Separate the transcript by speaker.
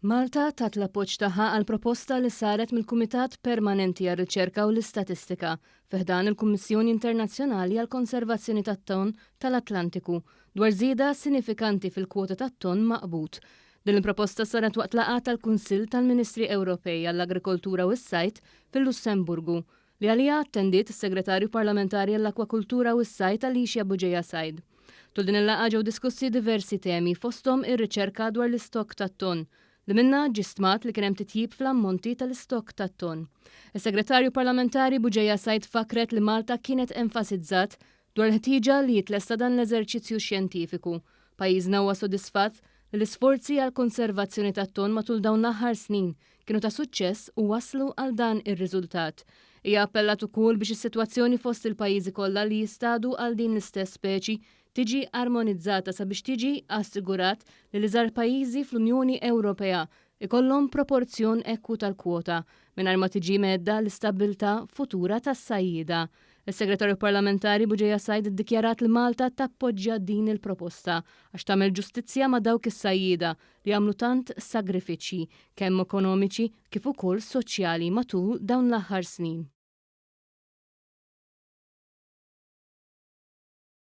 Speaker 1: Malta tat l-appoġġ tagħha għal proposta li saret mill-Kumitat Permanenti għar-Riċerka u l-Istatistika fiħdan il-Kummissjoni Internazzjonali għall konservazzjoni tat-ton tal-Atlantiku dwar żieda sinifikanti fil-kwota tat-ton maqbut. Din il-proposta saret waqt laqgħa tal-Kunsill tal-Ministri Ewropej għall-Agrikoltura u s-Sajt fil-Lussemburgu li għaliha attendiet is-Segretarju Parlamentari għall-Akwakultura u s-Sajt Alicia Buġeja Sajd. Tul din il-laqgħa ġew diskussi diversi temi fosthom ir-riċerka dwar l-istokk tat-ton li minna ġistmat li kienem titjib fl-ammonti tal-istok tat-ton. Il-Segretarju Parlamentari Buġeja Sajd fakret li Malta kienet enfasizzat dwar l-ħtieġa li jitlesta dan l-eżerċizzju xjentifiku. Pajjiżna huwa sodisfatt li l-isforzi għal konservazzjoni tat-ton matul dawn l-aħħar snin kienu ta' suċċess u waslu għal dan ir-riżultat. Hija appellat ukoll biex is-sitwazzjoni fost il-pajjiżi kollha li jistadu għal din l-istess speċi tiġi armonizzata sabiex tiġi assigurat li l-iżgħar pajjiżi fl-Unjoni Ewropea ikollhom proporzjon ekku tal-kwota mingħajr ma tiġi medda l-istabbiltà futura tas-sajjieda. Is-Segretarju Parlamentari Buġeja Sajd iddikjarat li Malta tappoġġja din il-proposta għax tagħmel ġustizzja ma' dawk is-sajjieda li għamlu tant sagrifiċċji kemm ekonomiċi kif ukoll soċjali matul dawn l-aħħar snin.